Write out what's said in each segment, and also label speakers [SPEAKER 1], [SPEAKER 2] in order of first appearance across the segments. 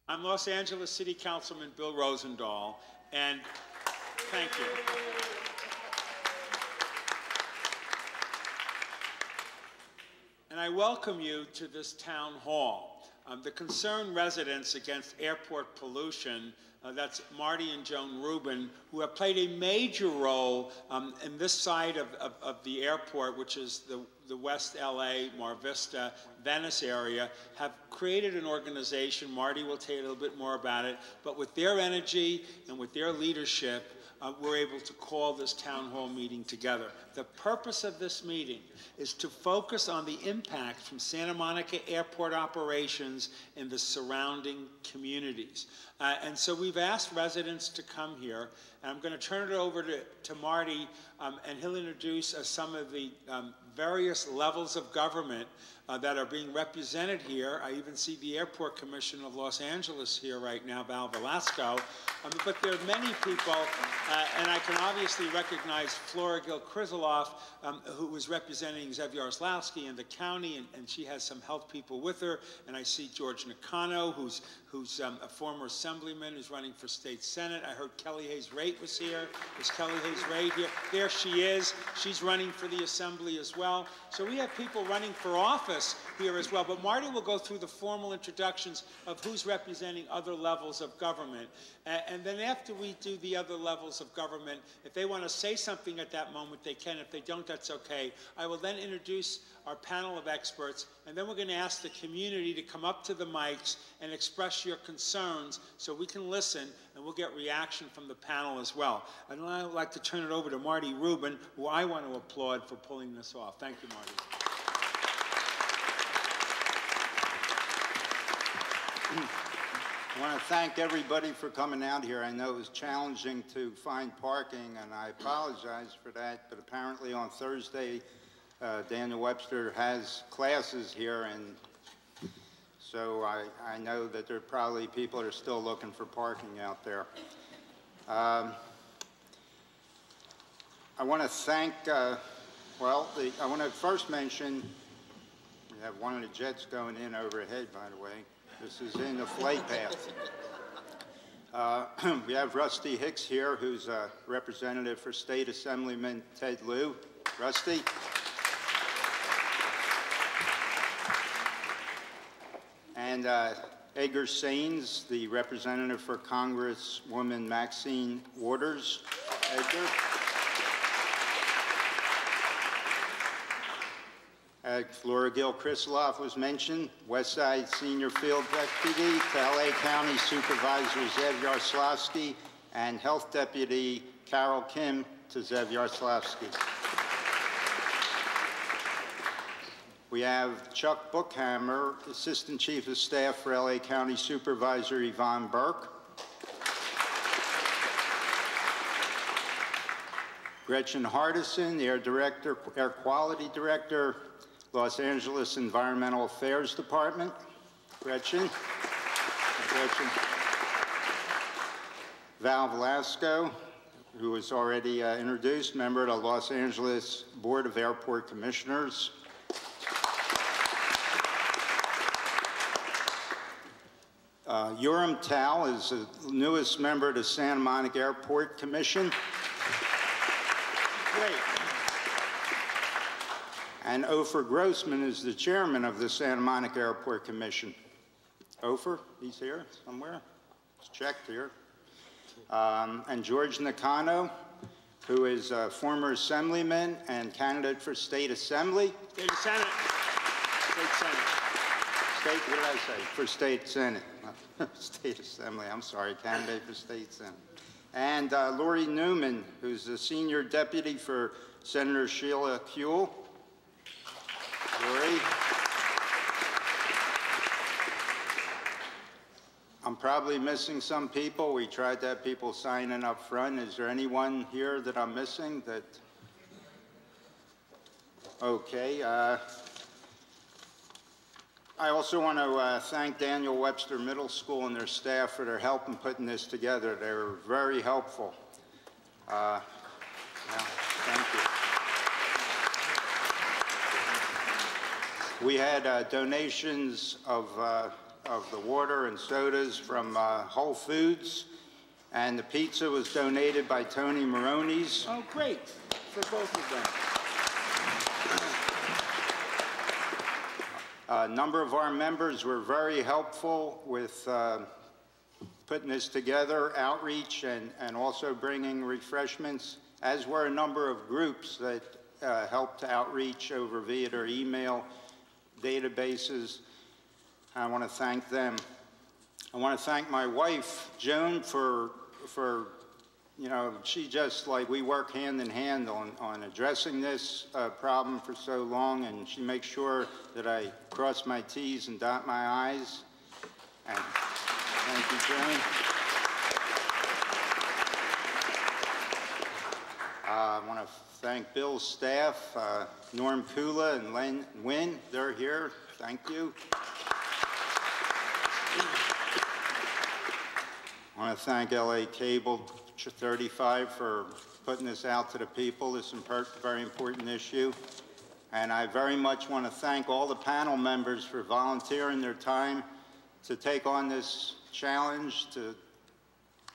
[SPEAKER 1] I'm Los Angeles City Councilman Bill Rosendahl, and thank you. And I welcome you to this town hall. The concerned residents against airport pollution, that's Marty and Joan Rubin, who have played a major role in this side of the airport, which is the West LA, Mar Vista, Venice area, have created an organization. Marty will tell you a little bit more about it, but with their energy and with their leadership, we're able to call this town hall meeting together. The purpose of this meeting is to focus on the impact from Santa Monica Airport operations in the surrounding communities. And so we've asked residents to come here, and I'm going to turn it over to Marty, and he'll introduce some of the various levels of government that are being represented here. I even see the Airport Commission of Los Angeles here right now, Val Velasco. But there are many people, and I can obviously recognize Flora Gil-Krizaloff, who was representing Zev-Yaroslawski in the county, and she has some health people with her. And I see George Nakano, who's a former assemblyman who's running for state senate. I heard Kelly Hayes-Raitt was here. Is Kelly Hayes-Raitt here? There she is. She's running for the assembly as well. So we have people running for office here as well. But Marty will go through the formal introductions of who's representing other levels of government. And then after we do the other levels of government, if they want to say something at that moment, they can. If they don't, that's okay. I will then introduce our panel of experts, and then we're going to ask the community to come up to the mics and express your concerns so we can listen, and we'll get reaction from the panel as well. And I'd like to turn it over to Marty Rubin, who I want to applaud for pulling this off. Thank you, Marty.
[SPEAKER 2] I want to thank everybody for coming out here. I know it was challenging to find parking, and I apologize for that, but apparently on Thursday, Daniel Webster has classes here, and so I know that there are probably people that are still looking for parking out there. I want to thank, I want to first mention, we have one of the jets going in overhead, by the way. This is in the flight path. We have Rusty Hicks here, who's a representative for State Assemblyman Ted Lieu. Rusty. And Edgar Saines, the representative for Congresswoman Maxine Waters. Edgar. Flora Gil-Krizaloff was mentioned, Westside Senior Field Deputy to LA County Supervisor Zev-Yaroslawski, and Health Deputy Carol Kim to Zev-Yaroslawski. We have Chuck Bookhammer, Assistant Chief of Staff for LA County Supervisor Yvonne Burke. Gretchen Hardison, the Air Quality Director, Los Angeles Environmental Affairs Department. Gretchen. Val Velasco, who was already introduced, member of the Los Angeles Board of Airport Commissioners. Yoram Tal is the newest member of the Santa Monica Airport Commission.
[SPEAKER 1] Great.
[SPEAKER 2] And Ofer Grossman is the chairman of the Santa Monica Airport Commission. Ofer, he's here somewhere. It's checked here. And George Nakano, who is a former assemblyman and candidate for state assembly.
[SPEAKER 1] State Senate. State Senate.
[SPEAKER 2] State, what did I say? For state senate. State assembly, I'm sorry, candidate for state senate. And Lori Newman, who's the senior deputy for Senator Sheila Kuehl. Lori. I'm probably missing some people. We tried to have people signing up front. Is there anyone here that I'm missing? That? Okay. I also want to thank Daniel Webster Middle School and their staff for their help in putting this together. They were very helpful. Yeah, thank you. We had donations of of the water and sodas from Whole Foods, and the pizza was donated by Tony Maroney's.
[SPEAKER 1] Oh, great, for both of them.
[SPEAKER 2] A number of our members were very helpful with putting this together, outreach, and also bringing refreshments, as were a number of groups that helped outreach over via their email databases. I want to thank them. I want to thank my wife, Joan, for you know, she just, like, we work hand in hand on addressing this problem for so long, and she makes sure that I cross my T's and dot my I's. And thank you, Joan. I want to thank Bill's staff, Norm Kula and Len Wynn. They're here. Thank you. I want to thank LA Cable 35 for putting this out to the people. This is a very important issue. And I very much want to thank all the panel members for volunteering their time to take on this challenge, to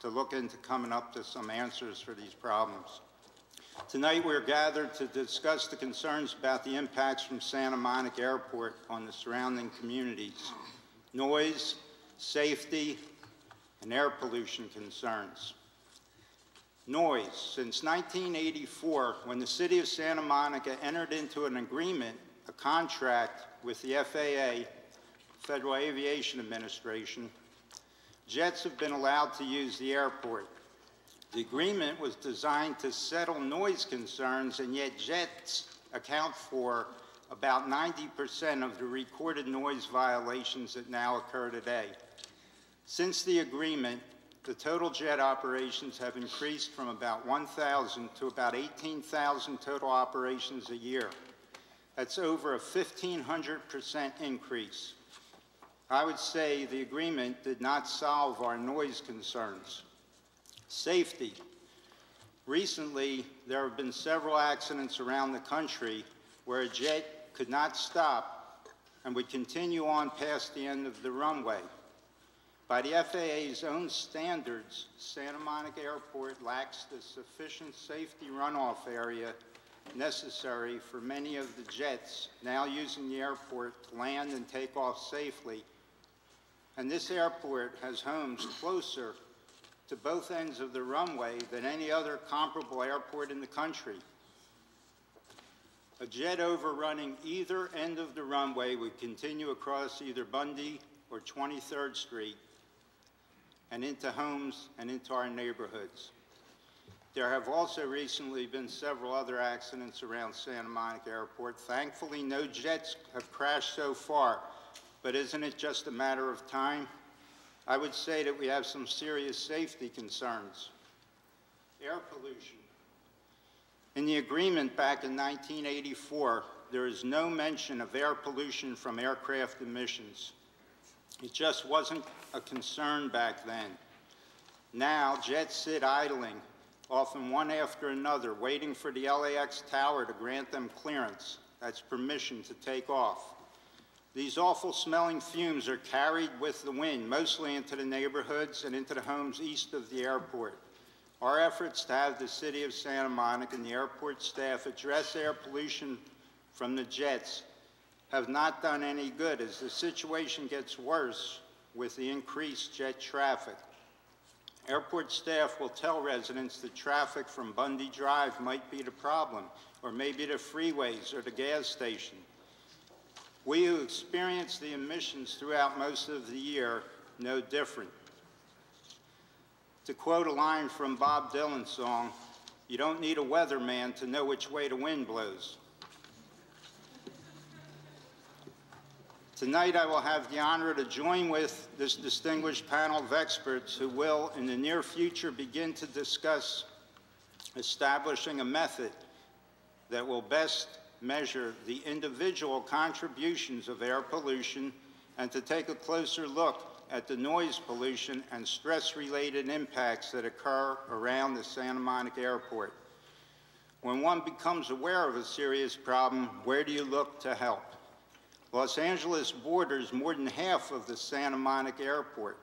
[SPEAKER 2] look into coming up to some answers for these problems. Tonight we're gathered to discuss the concerns about the impacts from Santa Monica Airport on the surrounding communities, noise, safety, and air pollution concerns. Noise. Since 1984, when the City of Santa Monica entered into an agreement, a contract with the FAA, Federal Aviation Administration, jets have been allowed to use the airport. The agreement was designed to settle noise concerns, and yet jets account for about 90% of the recorded noise violations that now occur today. Since the agreement, the total jet operations have increased from about 1,000 to about 18,000 total operations a year. That's over a 1,500% increase. I would say the agreement did not solve our noise concerns. Safety. Recently, there have been several accidents around the country where a jet could not stop and would continue on past the end of the runway. By the FAA's own standards, Santa Monica Airport lacks the sufficient safety runoff area necessary for many of the jets now using the airport to land and take off safely. And this airport has homes closer to both ends of the runway than any other comparable airport in the country. A jet overrunning either end of the runway would continue across either Bundy or 23rd Street and into homes and into our neighborhoods. There have also recently been several other accidents around Santa Monica Airport. Thankfully, no jets have crashed so far, but isn't it just a matter of time? I would say that we have some serious safety concerns. Air pollution. In the agreement back in 1984, there is no mention of air pollution from aircraft emissions. It just wasn't a concern back then. Now, jets sit idling, often one after another, waiting for the LAX tower to grant them clearance. That's permission to take off. These awful smelling fumes are carried with the wind, mostly into the neighborhoods and into the homes east of the airport. Our efforts to have the City of Santa Monica and the airport staff address air pollution from the jets have not done any good, as the situation gets worse with the increased jet traffic. Airport staff will tell residents that traffic from Bundy Drive might be the problem, or maybe the freeways or the gas station. We who experience the emissions throughout most of the year know different. To quote a line from Bob Dylan's song, "You don't need a weatherman to know which way the wind blows." Tonight, I will have the honor to join with this distinguished panel of experts who will, in the near future, begin to discuss establishing a method that will best measure the individual contributions of air pollution and to take a closer look at the noise pollution and stress-related impacts that occur around the Santa Monica Airport. When one becomes aware of a serious problem, where do you look to help? Los Angeles borders more than half of the Santa Monica Airport.